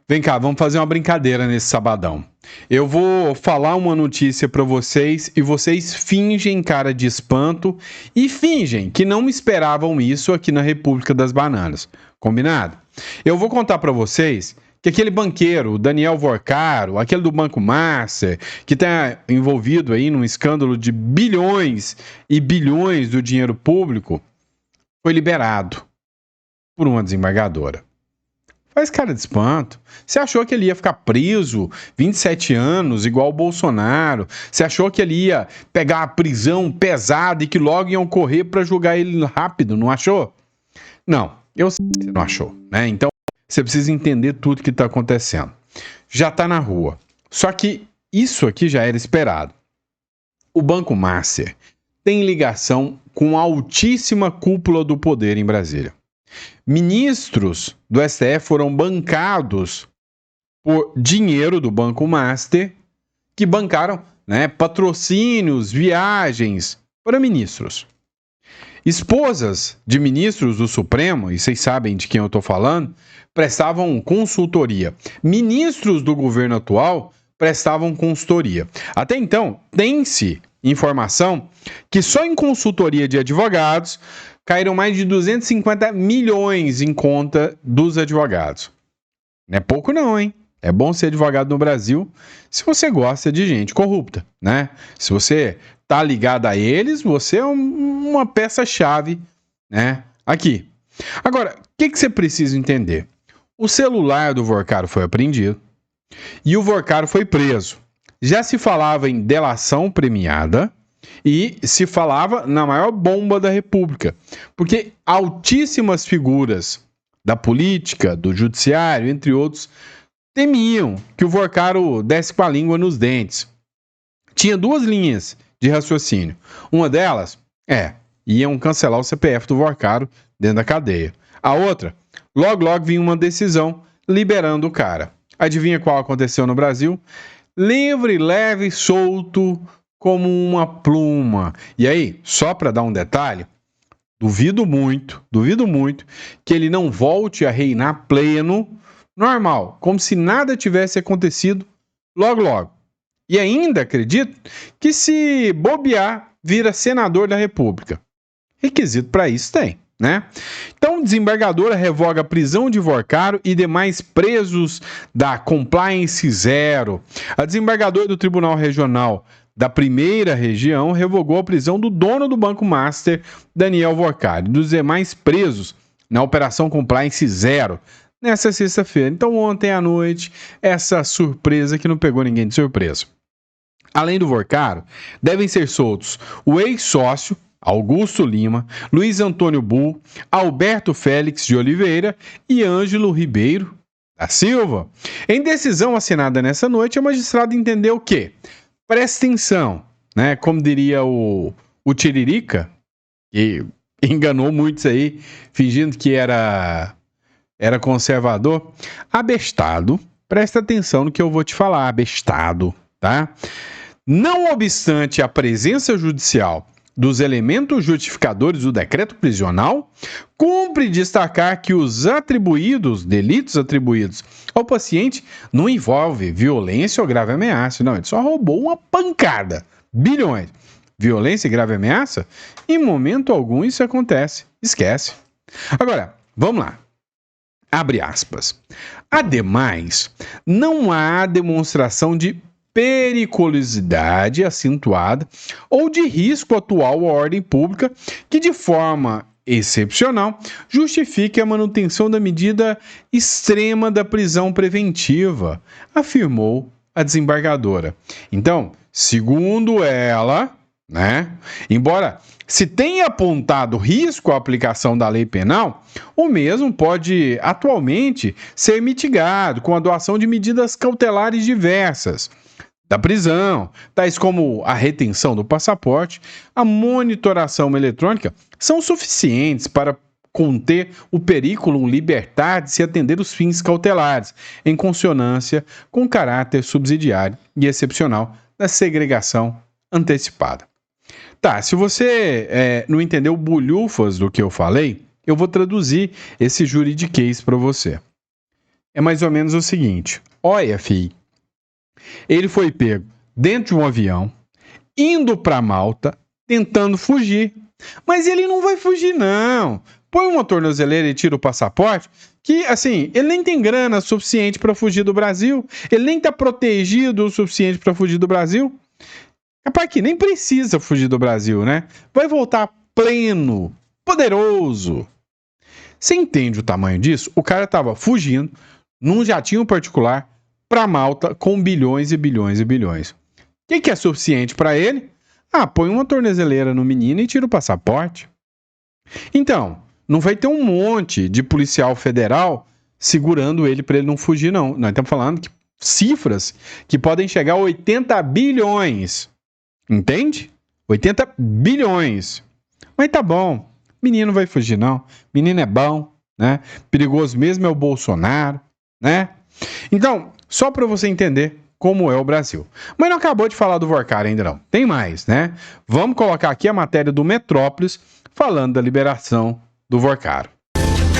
Vem cá, vamos fazer uma brincadeira nesse sabadão. Eu vou falar uma notícia para vocês e vocês fingem cara de espanto e fingem que não esperavam isso aqui na República das Bananas. Combinado? Eu vou contar para vocês que aquele banqueiro, o Daniel Vorcaro, aquele do Banco Master, que está envolvido aí num escândalo de bilhões e bilhões do dinheiro público, foi liberado por uma desembargadora. Faz cara de espanto. Você achou que ele ia ficar preso 27 anos, igual o Bolsonaro? Você achou que ele ia pegar a prisão pesada e que logo iam correr para julgar ele rápido, não achou? Não, eu sei que você não achou, né? Então, você precisa entender tudo que está acontecendo. Já está na rua. Só que isso aqui já era esperado. O Banco Master tem ligação com a altíssima cúpula do poder em Brasília. Ministros do STF foram bancados por dinheiro do Banco Master, que bancaram, patrocínios, viagens para ministros. Esposas de ministros do Supremo, e vocês sabem de quem eu estou falando, prestavam consultoria. Ministros do governo atual prestavam consultoria. Até então, tem-se informação que só em consultoria de advogados caíram mais de 250 milhões em conta dos advogados. Não é pouco não, hein? É bom ser advogado no Brasil se você gosta de gente corrupta, né? Se você tá ligado a eles, você é uma peça-chave, né? Aqui. Agora, o que você precisa entender? O celular do Vorcaro foi apreendido e o Vorcaro foi preso. Já se falava em delação premiada e se falava na maior bomba da República, porque altíssimas figuras da política, do judiciário, entre outros, temiam que o Vorcaro desse com a língua nos dentes. Tinha duas linhas de raciocínio. Uma delas iam cancelar o CPF do Vorcaro dentro da cadeia. A outra, logo vinha uma decisão liberando o cara. Adivinha qual aconteceu no Brasil? Livre, leve, solto, como uma pluma. E aí, só para dar um detalhe, duvido muito que ele não volte a reinar pleno, normal, como se nada tivesse acontecido logo. E ainda acredito que se bobear, vira senador da República. Requisito para isso tem, né? Então, desembargadora revoga a prisão de Vorcaro e demais presos da Compliance Zero. A desembargadora do Tribunal Regional da primeira região revogou a prisão do dono do Banco Master, Daniel Vorcaro, e dos demais presos na Operação Compliance Zero, nessa sexta-feira. Então, ontem à noite, essa surpresa que não pegou ninguém de surpresa. Além do Vorcaro, devem ser soltos o ex-sócio, Augusto Lima, Luiz Antônio Bull, Alberto Félix de Oliveira e Ângelo Ribeiro da Silva. Em decisão assinada nessa noite, a magistrada entendeu que, presta atenção, né? Como diria o Tiririca, que enganou muitos aí, fingindo que era conservador. Abestado, presta atenção no que eu vou te falar, abestado, tá? Não obstante a presença judicial dos elementos justificadores do decreto prisional, cumpre destacar que os delitos atribuídos ao paciente não envolve violência ou grave ameaça. Não, ele só roubou uma pancada. Bilhões. Violência e grave ameaça? Em momento algum isso acontece. Esquece. Agora, vamos lá. Abre aspas. Ademais, não há demonstração de periculosidade acentuada ou de risco atual à ordem pública que, de forma excepcional, justifique a manutenção da medida extrema da prisão preventiva, afirmou a desembargadora. Então, segundo ela, embora se tenha apontado risco à aplicação da lei penal, o mesmo pode atualmente ser mitigado com a adoção de medidas cautelares diversas da prisão, tais como a retenção do passaporte, a monitoração eletrônica, são suficientes para conter o periculum libertatis e se atender os fins cautelares, em consonância com o caráter subsidiário e excepcional da segregação antecipada. Tá, se você não entendeu bulhufas do que eu falei, eu vou traduzir esse juridiquês para você. é mais ou menos o seguinte. Olha, filho, ele foi pego dentro de um avião, indo para Malta, tentando fugir. Mas ele não vai fugir, não. Põe uma tornozeleira e tira o passaporte, que, assim, ele nem tem grana suficiente para fugir do Brasil. Ele nem tá protegido o suficiente para fugir do Brasil. Capaz que nem precisa fugir do Brasil, né? Vai voltar pleno, poderoso. Você entende o tamanho disso? O cara tava fugindo num jatinho particular para Malta com bilhões e bilhões e bilhões. O que é suficiente para ele? Põe uma tornozeleira no menino e tira o passaporte. Então, não vai ter um monte de policial federal segurando ele para ele não fugir, não. Nós estamos falando de cifras que podem chegar a 80 bilhões. Entende? 80 bilhões. Mas tá bom. Menino não vai fugir, não. Menino é bom, né? Perigoso mesmo é o Bolsonaro, né? Então, só para você entender como é o Brasil. Mas não acabou de falar do Vorcar ainda não. Tem mais, né? Vamos colocar aqui a matéria do Metrópolis falando da liberação do Vorcar.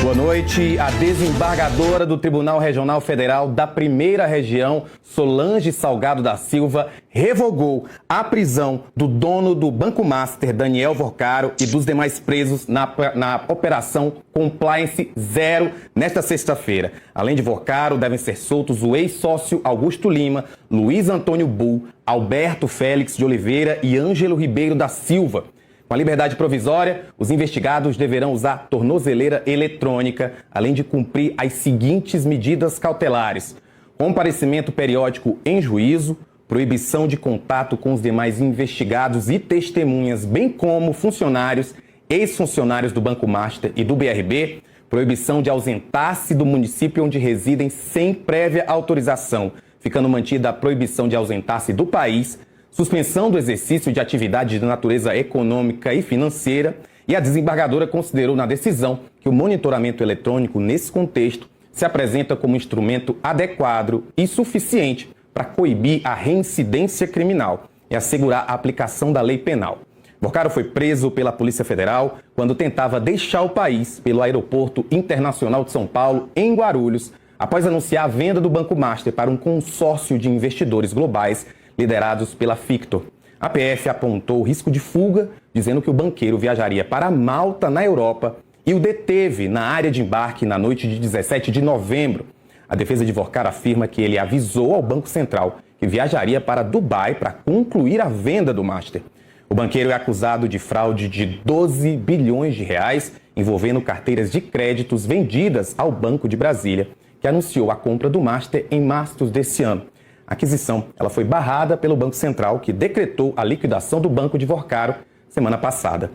Boa noite. A desembargadora do Tribunal Regional Federal da Primeira Região, Solange Salgado da Silva, revogou a prisão do dono do Banco Master, Daniel Vorcaro, e dos demais presos na Operação Compliance Zero nesta sexta-feira. Além de Vorcaro, devem ser soltos o ex-sócio Augusto Lima, Luiz Antônio Bull, Alberto Félix de Oliveira e Ângelo Ribeiro da Silva. Com a liberdade provisória, os investigados deverão usar tornozeleira eletrônica, além de cumprir as seguintes medidas cautelares: comparecimento periódico em juízo, proibição de contato com os demais investigados e testemunhas, bem como funcionários, ex-funcionários do Banco Master e do BRB, proibição de ausentar-se do município onde residem sem prévia autorização, ficando mantida a proibição de ausentar-se do país, suspensão do exercício de atividade de natureza econômica e financeira, e a desembargadora considerou na decisão que o monitoramento eletrônico, nesse contexto, se apresenta como instrumento adequado e suficiente para coibir a reincidência criminal e assegurar a aplicação da lei penal. Vorcaro foi preso pela Polícia Federal quando tentava deixar o país pelo Aeroporto Internacional de São Paulo, em Guarulhos, após anunciar a venda do Banco Master para um consórcio de investidores globais liderados pela Fictor. A PF apontou o risco de fuga, dizendo que o banqueiro viajaria para Malta, na Europa, e o deteve na área de embarque na noite de 17 de novembro. A defesa de Vorcaro afirma que ele avisou ao Banco Central que viajaria para Dubai para concluir a venda do Master. O banqueiro é acusado de fraude de 12 bilhões de reais, envolvendo carteiras de créditos vendidas ao Banco de Brasília, que anunciou a compra do Master em março desse ano. A aquisição ela foi barrada pelo Banco Central, que decretou a liquidação do Banco de Vorcaro semana passada.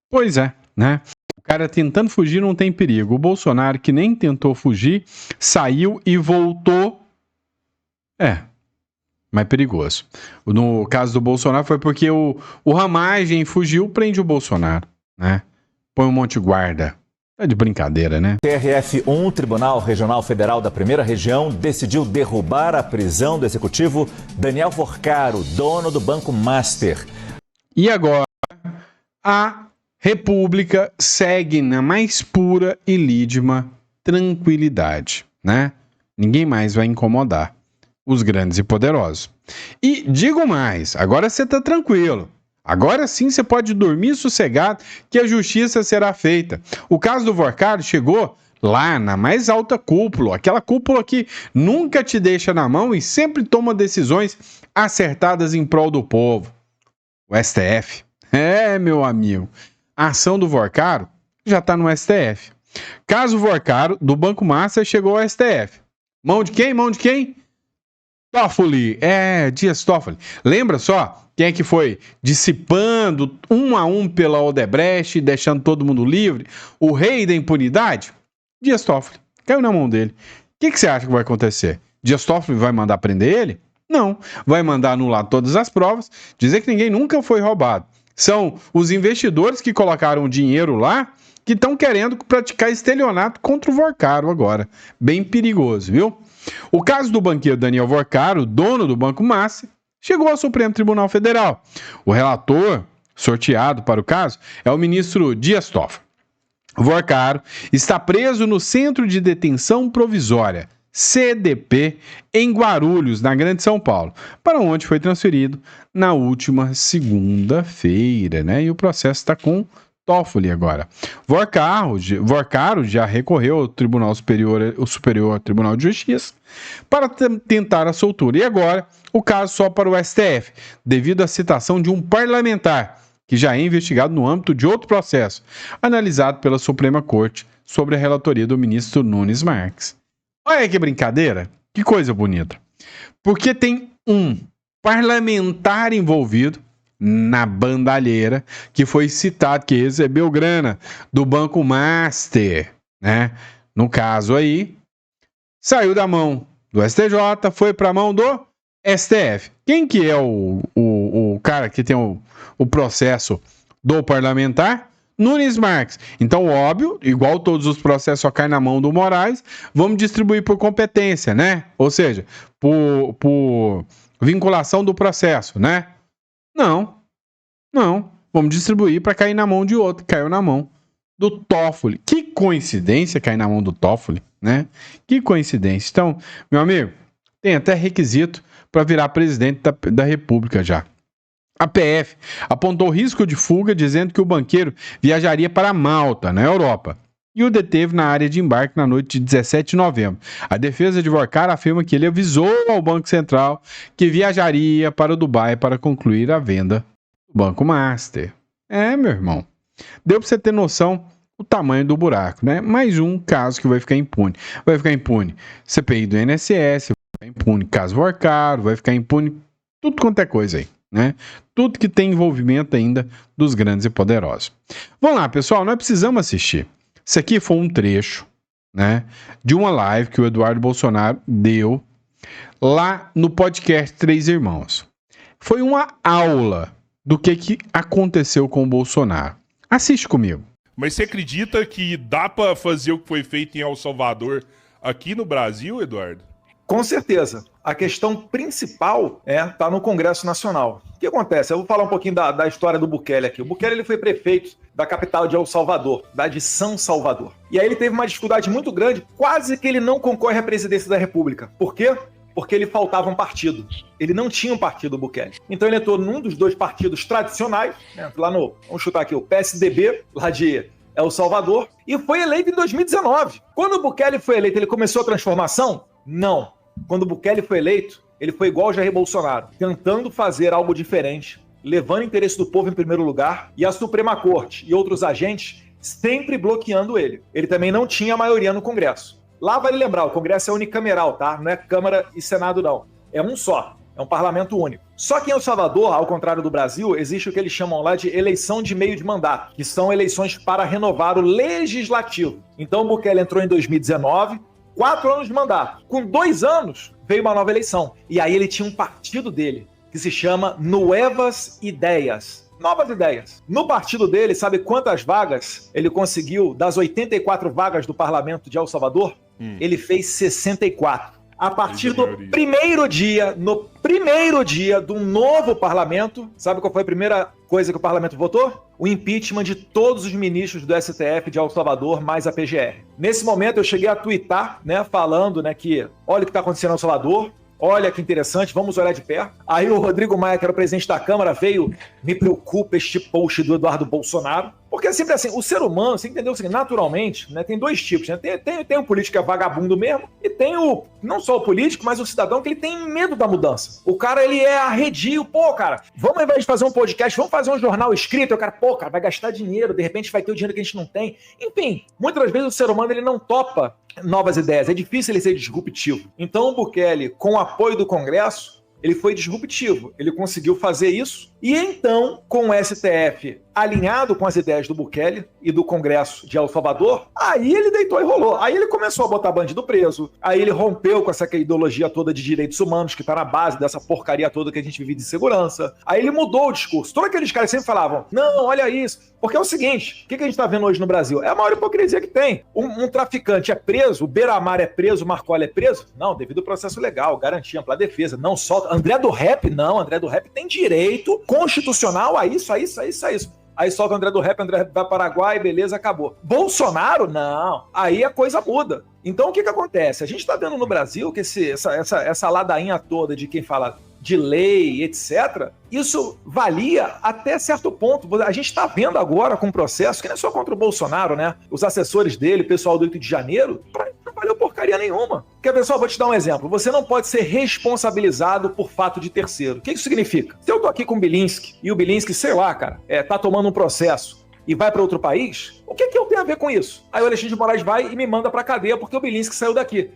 Pois é, né? O cara tentando fugir não tem perigo. O Bolsonaro, que nem tentou fugir, saiu e voltou. Mais perigoso. No caso do Bolsonaro foi porque o Ramagem fugiu, prende o Bolsonaro, né? Põe um monte de guarda. É de brincadeira, né? TRF1, Tribunal Regional Federal da Primeira Região, decidiu derrubar a prisão do executivo Daniel Vorcaro, dono do Banco Master. E agora, a República segue na mais pura e lídima tranquilidade, né? Ninguém mais vai incomodar os grandes e poderosos. E digo mais, agora você tá tranquilo. Agora sim você pode dormir sossegado que a justiça será feita. O caso do Vorcaro chegou lá na mais alta cúpula, aquela cúpula que nunca te deixa na mão e sempre toma decisões acertadas em prol do povo. O STF. Meu amigo, a ação do Vorcaro já está no STF. Caso Vorcaro, do Banco Master, chegou ao STF. Mão de quem? Mão de quem? Toffoli. Dias Toffoli. Lembra só? Quem é que foi dissipando um a um pela Odebrecht, deixando todo mundo livre? O rei da impunidade? Dias Toffoli. Caiu na mão dele. O que você acha que vai acontecer? Dias Toffoli vai mandar prender ele? Não. Vai mandar anular todas as provas, dizer que ninguém nunca foi roubado. São os investidores que colocaram dinheiro lá que estão querendo praticar estelionato contra o Vorcaro agora. Bem perigoso, viu? O caso do banqueiro Daniel Vorcaro, dono do Banco Master, chegou ao Supremo Tribunal Federal. O relator sorteado para o caso é o ministro Dias Toffoli. Vorcaro está preso no Centro de Detenção Provisória, CDP, em Guarulhos, na Grande São Paulo, para onde foi transferido na última segunda-feira, né? E o processo está com Toffoli agora. Vorcaro já recorreu ao Tribunal Superior, ao Tribunal de Justiça, para tentar a soltura. E agora, o caso só para o STF, devido à citação de um parlamentar, que já é investigado no âmbito de outro processo, analisado pela Suprema Corte, sobre a relatoria do ministro Nunes Marques. Olha que brincadeira, que coisa bonita. Porque tem um parlamentar envolvido na bandalheira, que foi citado, que recebeu grana do Banco Master, né? No caso aí, saiu da mão do STJ, foi para a mão do STF. Quem que é o cara que tem o processo do parlamentar? Nunes Marques. Então, óbvio, igual todos os processos só caem na mão do Moraes, vamos distribuir por competência, né? Ou seja, por vinculação do processo, né? Não. Vamos distribuir para cair na mão de outro. Caiu na mão do Toffoli. Que coincidência cair na mão do Toffoli, né? Que coincidência. Então, meu amigo, tem até requisito para virar presidente da República já. A PF apontou risco de fuga, dizendo que o banqueiro viajaria para Malta, na Europa, e o deteve na área de embarque na noite de 17 de novembro. A defesa de Vorcaro afirma que ele avisou ao Banco Central que viajaria para o Dubai para concluir a venda do Banco Master. Meu irmão, deu para você ter noção o tamanho do buraco, né? Mais um caso que vai ficar impune. Vai ficar impune CPI do INSS, vai ficar impune caso Vorcaro, vai ficar impune tudo quanto é coisa aí, né? Tudo que tem envolvimento ainda dos grandes e poderosos. Vamos lá, pessoal, nós precisamos assistir. Isso aqui foi um trecho, né, de uma live que o Eduardo Bolsonaro deu lá no podcast Três Irmãos. Foi uma aula do que aconteceu com o Bolsonaro. Assiste comigo. Mas você acredita que dá para fazer o que foi feito em El Salvador aqui no Brasil, Eduardo? Com certeza. A questão principal tá no Congresso Nacional. O que acontece? Eu vou falar um pouquinho da história do Bukele aqui. O Bukele ele foi prefeito da capital de El Salvador, de São Salvador. E aí ele teve uma dificuldade muito grande, quase que ele não concorre à presidência da República. Por quê? Porque ele faltava um partido. Ele não tinha um partido, o Bukele. Então ele entrou num dos dois partidos tradicionais, lá no, vamos chutar aqui, o PSDB, lá de El Salvador, e foi eleito em 2019. Quando o Bukele foi eleito, ele começou a transformação? Não. Quando o Bukele foi eleito, ele foi igual ao Jair Bolsonaro, tentando fazer algo diferente, levando o interesse do povo em primeiro lugar, e a Suprema Corte e outros agentes sempre bloqueando ele. Ele também não tinha maioria no Congresso. Lá vale lembrar, o Congresso é unicameral, tá? Não é Câmara e Senado, não. É um só. É um parlamento único. Só que em El Salvador, ao contrário do Brasil, existe o que eles chamam lá de eleição de meio de mandato, que são eleições para renovar o legislativo. Então o Bukele entrou em 2019, 4 anos de mandato. Com 2 anos, veio uma nova eleição. E aí ele tinha um partido dele, que se chama Nuevas Ideias. Novas ideias. No partido dele, sabe quantas vagas ele conseguiu das 84 vagas do parlamento de El Salvador? Ele fez 64. A partir do primeiro dia, no primeiro dia do novo parlamento, sabe qual foi a primeira coisa que o parlamento votou? O impeachment de todos os ministros do STF de El Salvador, mais a PGR. Nesse momento eu cheguei a twittar, falando, que olha o que está acontecendo em El Salvador, olha que interessante, vamos olhar de perto. Aí o Rodrigo Maia, que era o presidente da Câmara, veio, me preocupa este post do Eduardo Bolsonaro. Porque é sempre assim, o ser humano, você entendeu assim, naturalmente, tem dois tipos, tem o político que é vagabundo mesmo, e tem não só o político, mas o cidadão que ele tem medo da mudança. O cara, ele é arredio, cara, vamos ao invés de fazer um podcast, vamos fazer um jornal escrito, o cara, cara, vai gastar dinheiro, de repente vai ter o dinheiro que a gente não tem. Enfim, muitas das vezes o ser humano, ele não topa novas ideias, é difícil ele ser disruptivo. Então o Bukele, com o apoio do Congresso, ele foi disruptivo, ele conseguiu fazer isso, e então, com o STF alinhado com as ideias do Bukele e do Congresso de El Salvador, aí ele deitou e rolou. Aí ele começou a botar bandido preso, aí ele rompeu com essa ideologia toda de direitos humanos, que tá na base dessa porcaria toda que a gente vive de segurança. Aí ele mudou o discurso. Todos aqueles caras sempre falavam, não, olha isso. Porque é o seguinte, o que a gente tá vendo hoje no Brasil? É a maior hipocrisia que tem. Um traficante é preso, o Beira-Mar é preso, o Marcola é preso? Não, devido ao processo legal, garantia, ampla defesa. Não solta. André do Rap, não. André do Rap tem direito constitucional a isso. Aí solta o André do Rap, André vai para o Paraguai, beleza, acabou. Bolsonaro, não. Aí a coisa muda. Então o que acontece? A gente está vendo no Brasil que essa ladainha toda de quem fala de lei, etc., isso valia até certo ponto. A gente está vendo agora com um processo que não é só contra o Bolsonaro, né? Os assessores dele, o pessoal do 8 de janeiro, não valeu porcaria nenhuma. Porque, pessoal, vou te dar um exemplo. Você não pode ser responsabilizado por fato de terceiro. O que isso significa? Se eu tô aqui com o Bilinski, e o Bilinski, sei lá, cara, tá tomando um processo e vai para outro país, o que eu tenho a ver com isso? Aí o Alexandre de Moraes vai e me manda para cadeia porque o Bilinski saiu daqui.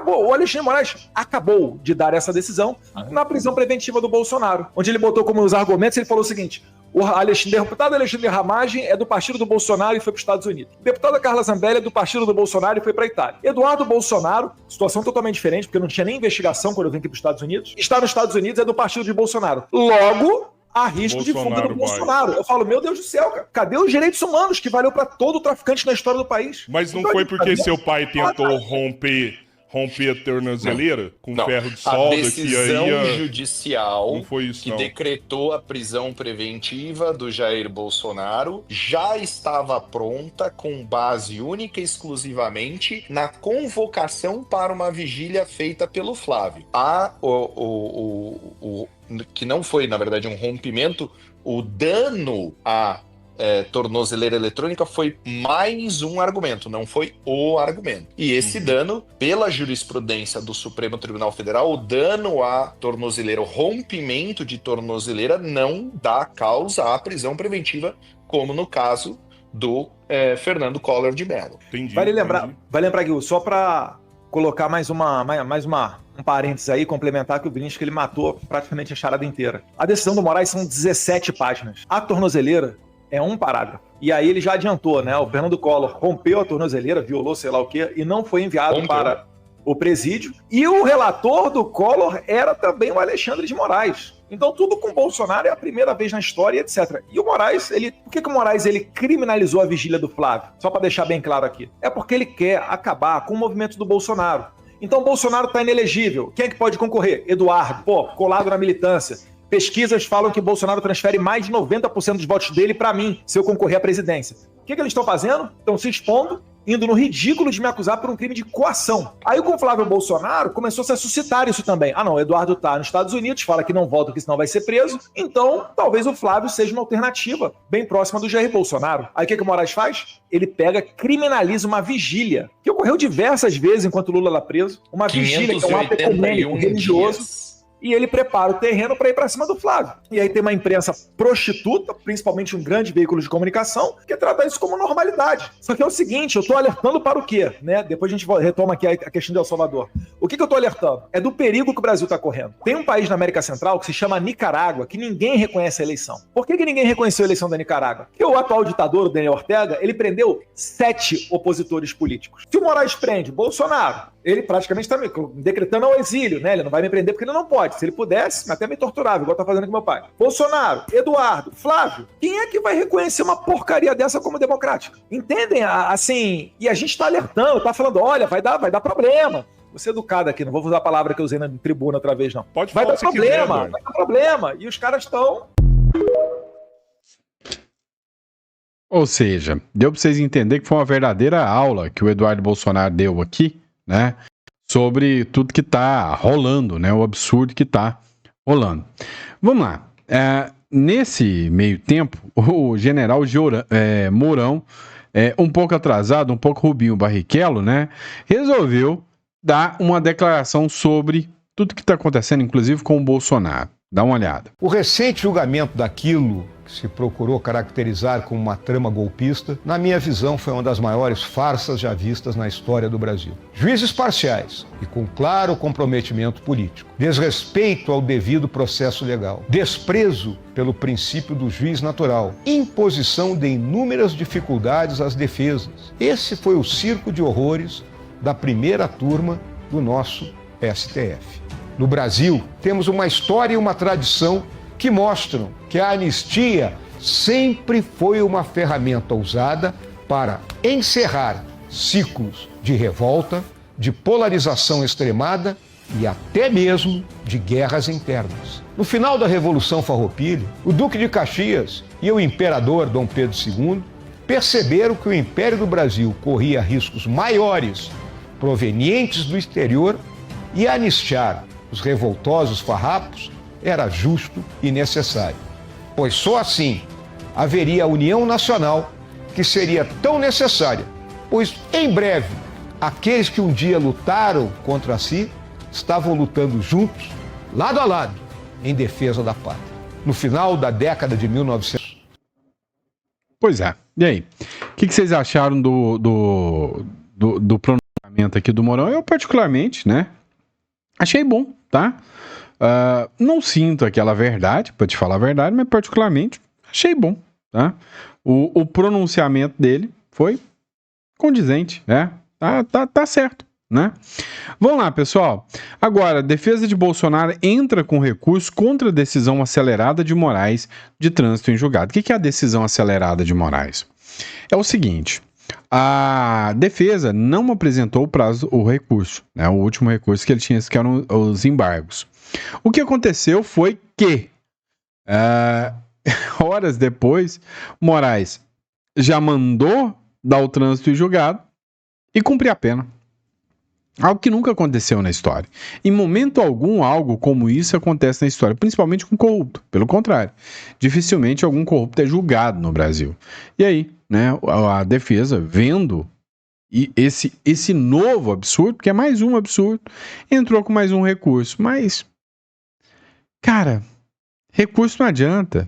O Alexandre de Moraes acabou de dar essa decisão na prisão preventiva do Bolsonaro, onde ele botou como os argumentos, ele falou o seguinte: o deputado Alexandre Ramagem é do partido do Bolsonaro e foi para os Estados Unidos. A deputada Carla Zambelli é do partido do Bolsonaro e foi para a Itália. Eduardo Bolsonaro, situação totalmente diferente, porque não tinha nem investigação quando eu vim aqui para os Estados Unidos, está nos Estados Unidos, é do partido de Bolsonaro. Logo, há risco de fuga do Bolsonaro. Eu falo, meu Deus do céu, cara, cadê os direitos humanos que valeu para todo traficante na história do país? Mas não foi porque seu pai tentou romper a tornozeleira com ferro de solda? A decisão que aí, judicial não foi isso, que não. decretou a prisão preventiva do Jair Bolsonaro já estava pronta com base única e exclusivamente na convocação para uma vigília feita pelo Flávio. Que não foi, na verdade, um rompimento, o dano à tornozeleira eletrônica foi mais um argumento, não foi o argumento. E esse dano, pela jurisprudência do Supremo Tribunal Federal, o dano à tornozeleira, o rompimento de tornozeleira não dá causa à prisão preventiva, como no caso do Fernando Collor de Mello. Entendi, vale lembrar, Gil, só para colocar mais um parênteses aí, complementar que o Bilinski ele matou praticamente a charada inteira. A decisão do Moraes são 17 páginas. A tornozeleira é um parágrafo. E aí ele já adiantou, né? O Fernando Collor rompeu a tornozeleira, violou sei lá o quê, e não foi enviado para o presídio. E o relator do Collor era também o Alexandre de Moraes. Então tudo com o Bolsonaro é a primeira vez na história, etc. E o Moraes, por que o Moraes ele criminalizou a vigília do Flávio? Só para deixar bem claro aqui. É porque ele quer acabar com o movimento do Bolsonaro. Então o Bolsonaro está inelegível. Quem é que pode concorrer? Eduardo, colado na militância. Pesquisas falam que Bolsonaro transfere mais de 90% dos votos dele para mim, se eu concorrer à presidência. O que eles estão fazendo? Estão se expondo, indo no ridículo de me acusar por um crime de coação. Aí com o Flávio Bolsonaro começou -se a suscitar isso também. Ah não, o Eduardo está nos Estados Unidos, fala que não volta, que senão vai ser preso. Então, talvez o Flávio seja uma alternativa bem próxima do Jair Bolsonaro. Aí o que o Moraes faz? Ele criminaliza uma vigília, que ocorreu diversas vezes enquanto Lula era preso. Uma vigília que é um ato ecumênico religioso. E ele prepara o terreno para ir para cima do Flávio. E aí tem uma imprensa prostituta, principalmente um grande veículo de comunicação, que trata isso como normalidade. Só que é o seguinte, eu estou alertando para o quê? Né? Depois a gente retoma aqui a questão de El Salvador. O que eu estou alertando? É do perigo que o Brasil está correndo. Tem um país na América Central que se chama Nicarágua, que ninguém reconhece a eleição. Por que ninguém reconheceu a eleição da Nicarágua? Porque o atual ditador, o Daniel Ortega, ele prendeu 7 opositores políticos. Se o Moraes prende Bolsonaro, ele praticamente está me decretando ao exílio, né? Ele não vai me prender porque ele não pode. Se ele pudesse, até me torturava, igual tá fazendo com meu pai. Bolsonaro, Eduardo, Flávio, quem é que vai reconhecer uma porcaria dessa como democrática? Entendem? Assim, e a gente tá alertando, tá falando, olha, vai dar problema. Vou ser educado aqui, não vou usar a palavra que eu usei na tribuna outra vez, não. Pode vai falar dar problema, vai dar problema. E os caras estão... Ou seja, deu para vocês entenderem que foi uma verdadeira aula que o Eduardo Bolsonaro deu aqui, né? Sobre tudo que tá rolando, né? O absurdo que tá rolando. Vamos lá. Nesse meio tempo, o general Mourão, um pouco atrasado, um pouco Rubinho Barrichello, né? Resolveu dar uma declaração sobre tudo que está acontecendo, inclusive com o Bolsonaro. Dá uma olhada. O recente julgamento daquilo que se procurou caracterizar como uma trama golpista, na minha visão, foi uma das maiores farsas já vistas na história do Brasil. Juízes parciais e com claro comprometimento político, desrespeito ao devido processo legal, desprezo pelo princípio do juiz natural, imposição de inúmeras dificuldades às defesas. Esse foi o circo de horrores da primeira turma do nosso STF. No Brasil, temos uma história e uma tradição que mostram que a anistia sempre foi uma ferramenta usada para encerrar ciclos de revolta, de polarização extremada e até mesmo de guerras internas. No final da Revolução Farroupilha, o Duque de Caxias e o imperador Dom Pedro II perceberam que o Império do Brasil corria riscos maiores provenientes do exterior e anistiar os revoltosos farrapos era justo e necessário, pois só assim haveria a união nacional que seria tão necessária, pois em breve aqueles que um dia lutaram contra si estavam lutando juntos, lado a lado, em defesa da pátria. No final da década de 1900. Pois é. E aí? O que vocês acharam do pronunciamento aqui do Mourão? Eu, particularmente, né? Achei bom, tá? Não sinto aquela verdade, pra te falar a verdade, mas particularmente achei bom, tá? O pronunciamento dele foi condizente, né? Tá certo, né? Vamos lá, pessoal. Agora, a defesa de Bolsonaro entra com recurso contra a decisão acelerada de Moraes de trânsito em julgado. O que é a decisão acelerada de Moraes? É o seguinte, a defesa não apresentou o recurso, né? O último recurso que ele tinha, que eram os embargos. O que aconteceu foi que, horas depois, Moraes já mandou dar o trânsito em julgado e cumprir a pena. Algo que nunca aconteceu na história. Em momento algum, algo como isso acontece na história, principalmente com corrupto. Pelo contrário, dificilmente algum corrupto é julgado no Brasil. E aí, né, a defesa, vendo esse novo absurdo, que é mais um absurdo, entrou com mais um recurso. Mas, cara, recurso não adianta.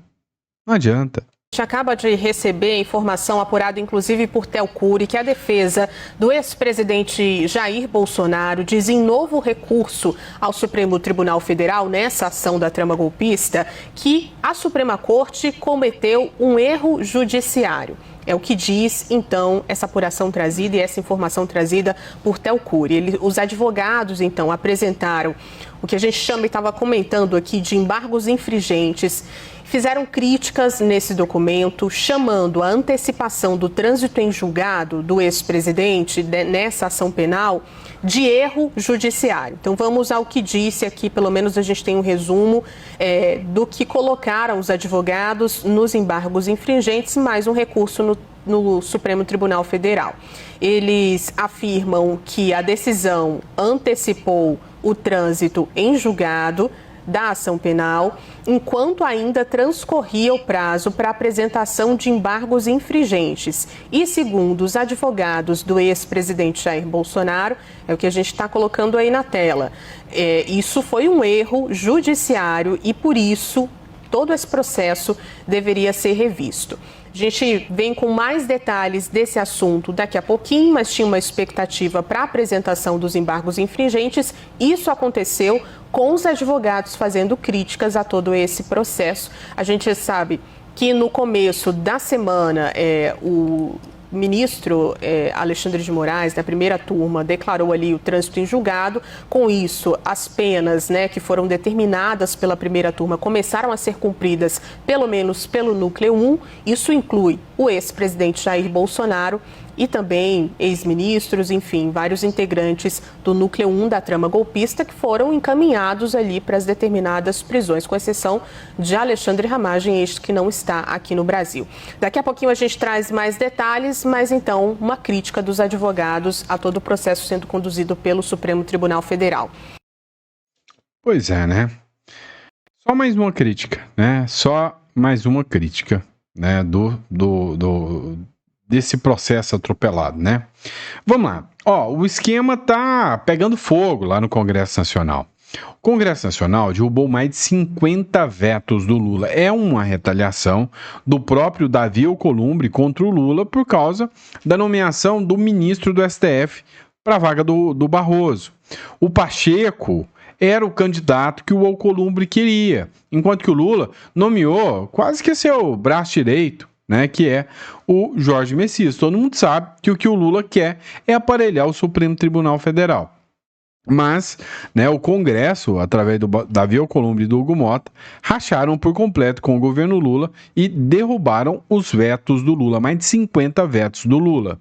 Não adianta. A gente acaba de receber informação apurada, inclusive por Telcuri, que a defesa do ex-presidente Jair Bolsonaro diz em novo recurso ao Supremo Tribunal Federal, nessa ação da trama golpista, que a Suprema Corte cometeu um erro judiciário. É o que diz, então, essa apuração trazida e essa informação trazida por Telcuri. Os advogados, então, apresentaram o que a gente chama e estava comentando aqui de embargos infringentes. Fizeram críticas nesse documento, chamando a antecipação do trânsito em julgado do ex-presidente nessa ação penal de erro judiciário. Então vamos ao que disse aqui, pelo menos a gente tem um resumo do que colocaram os advogados nos embargos infringentes, mais um recurso no Supremo Tribunal Federal. Eles afirmam que a decisão antecipou o trânsito em julgado da ação penal, enquanto ainda transcorria o prazo para apresentação de embargos infringentes. E segundo os advogados do ex-presidente Jair Bolsonaro, é o que a gente está colocando aí na tela, isso foi um erro judiciário e por isso todo esse processo deveria ser revisto. A gente vem com mais detalhes desse assunto daqui a pouquinho, mas tinha uma expectativa para a apresentação dos embargos infringentes. Isso aconteceu com os advogados fazendo críticas a todo esse processo. A gente sabe que no começo da semana o ministro Alexandre de Moraes, na primeira turma, declarou ali o trânsito em julgado. Com isso, as penas, né, que foram determinadas pela primeira turma começaram a ser cumpridas, pelo menos pelo núcleo 1. Isso inclui o ex-presidente Jair Bolsonaro e também ex-ministros, enfim, vários integrantes do núcleo 1 da trama golpista que foram encaminhados ali para as determinadas prisões, com exceção de Alexandre Ramagem, este que não está aqui no Brasil. Daqui a pouquinho a gente traz mais detalhes, mas então uma crítica dos advogados a todo o processo sendo conduzido pelo Supremo Tribunal Federal. Pois é, né? Só mais uma crítica, né? Só mais uma crítica, né? Desse processo atropelado, né? Vamos lá. O esquema tá pegando fogo lá no Congresso Nacional. O Congresso Nacional derrubou mais de 50 vetos do Lula. É uma retaliação do próprio Davi Alcolumbre contra o Lula por causa da nomeação do ministro do STF para a vaga do Barroso. O Pacheco era o candidato que o Alcolumbre queria, enquanto que o Lula nomeou quase que seu braço direito, né, que é o Jorge Messias. Todo mundo sabe que o que o Lula quer é aparelhar o Supremo Tribunal Federal. Mas, né, o Congresso, através do Davi Alcolumbre e do Hugo Mota, racharam por completo com o governo Lula e derrubaram os vetos do Lula, mais de 50 vetos do Lula.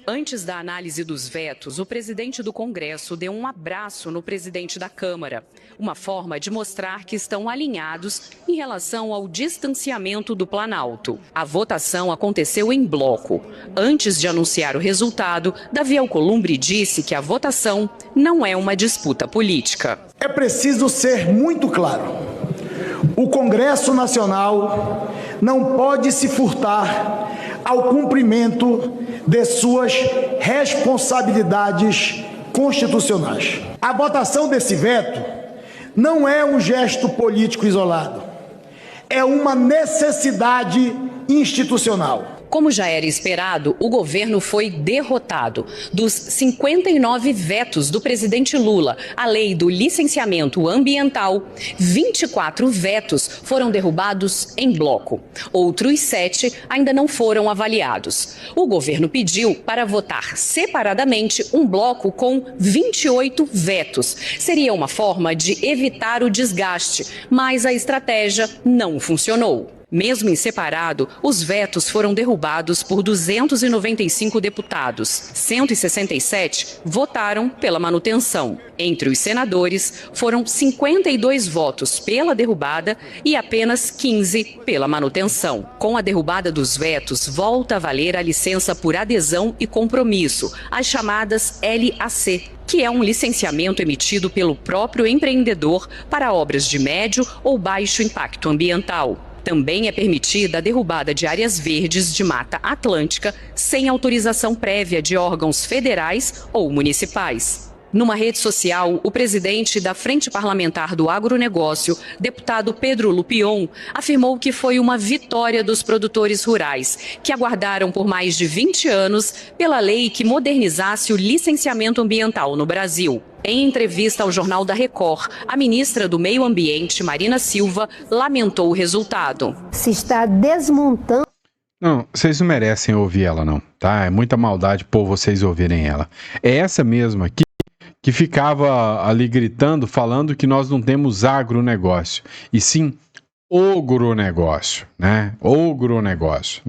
Antes da análise dos vetos, o presidente do Congresso deu um abraço no presidente da Câmara, uma forma de mostrar que estão alinhados em relação ao distanciamento do Planalto. A votação aconteceu em bloco. Antes de anunciar o resultado, Davi Alcolumbre disse que a votação não é uma disputa política. É preciso ser muito claro. O Congresso Nacional não pode se furtar ao cumprimento de suas responsabilidades constitucionais. A votação desse veto não é um gesto político isolado, é uma necessidade institucional. Como já era esperado, o governo foi derrotado. Dos 59 vetos do presidente Lula à lei do licenciamento ambiental, 24 vetos foram derrubados em bloco. Outros 7 ainda não foram avaliados. O governo pediu para votar separadamente um bloco com 28 vetos. Seria uma forma de evitar o desgaste, mas a estratégia não funcionou. Mesmo em separado, os vetos foram derrubados por 295 deputados. 167 votaram pela manutenção. Entre os senadores, foram 52 votos pela derrubada e apenas 15 pela manutenção. Com a derrubada dos vetos, volta a valer a licença por adesão e compromisso, as chamadas LAC, que é um licenciamento emitido pelo próprio empreendedor para obras de médio ou baixo impacto ambiental. Também é permitida a derrubada de áreas verdes de Mata Atlântica sem autorização prévia de órgãos federais ou municipais. Numa rede social, o presidente da Frente Parlamentar do Agronegócio, deputado Pedro Lupion, afirmou que foi uma vitória dos produtores rurais, que aguardaram por mais de 20 anos pela lei que modernizasse o licenciamento ambiental no Brasil. Em entrevista ao Jornal da Record, a ministra do Meio Ambiente, Marina Silva, lamentou o resultado. Se está desmontando... Não, vocês não merecem ouvir ela não, tá? É muita maldade por vocês ouvirem ela. É essa mesma aqui que ficava ali gritando, falando que nós não temos agronegócio, e sim ogronegócio, né? Ogronegócio,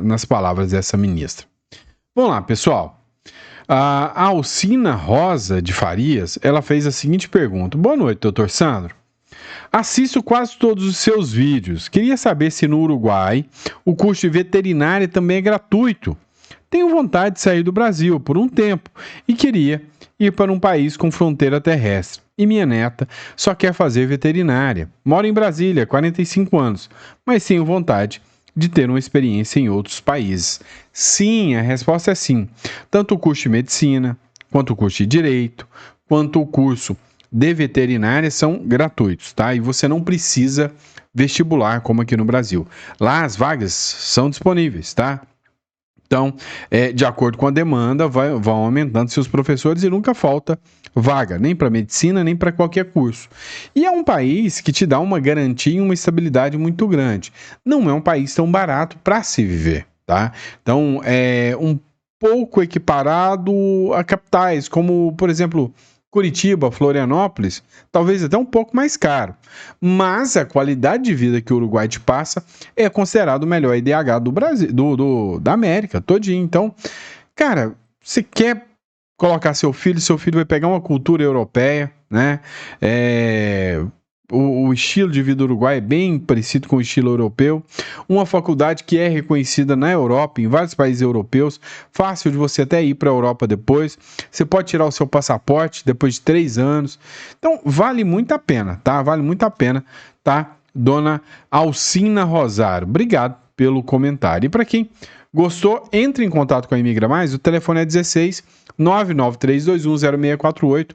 nas palavras dessa ministra. Vamos lá, pessoal. A Alcina Rosa de Farias, ela fez a seguinte pergunta. Boa noite, doutor Sandro. Assisto quase todos os seus vídeos. Queria saber se no Uruguai o curso de veterinária também é gratuito. Tenho vontade de sair do Brasil por um tempo e queria ir para um país com fronteira terrestre. E minha neta só quer fazer veterinária. Moro em Brasília há 45 anos, mas tenho vontade de ter uma experiência em outros países. Sim, a resposta é sim. Tanto o curso de medicina, quanto o curso de direito, quanto o curso de veterinária são gratuitos, tá? E você não precisa vestibular como aqui no Brasil. Lá as vagas são disponíveis, tá? Então, de acordo com a demanda, vão aumentando seus professores e nunca falta vaga, nem para medicina, nem para qualquer curso. E é um país que te dá uma garantia e uma estabilidade muito grande. Não é um país tão barato para se viver, tá? Então, é um pouco equiparado a capitais, como, por exemplo, Curitiba, Florianópolis, talvez até um pouco mais caro. Mas a qualidade de vida que o Uruguai te passa é considerado o melhor IDH do Brasil, da América todinho. Então, cara, você quer colocar seu filho vai pegar uma cultura europeia, né? O estilo de vida do Uruguai é bem parecido com o estilo europeu. Uma faculdade que é reconhecida na Europa, em vários países europeus. Fácil de você até ir para a Europa depois. Você pode tirar o seu passaporte depois de 3 anos. Então, vale muito a pena, tá? Vale muito a pena, tá? Dona Alcina Rosário. Obrigado pelo comentário. E para quem gostou, entre em contato com a Imigra Mais. O telefone é 16 993210648.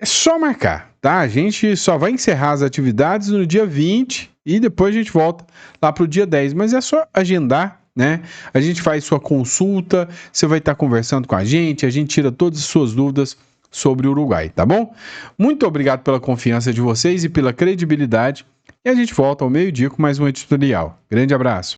É só marcar, tá? A gente só vai encerrar as atividades no dia 20 e depois a gente volta lá pro dia 10. Mas é só agendar, né? A gente faz sua consulta, você vai estar conversando com a gente tira todas as suas dúvidas sobre o Uruguai, tá bom? Muito obrigado pela confiança de vocês e pela credibilidade. E a gente volta ao meio-dia com mais um editorial. Grande abraço.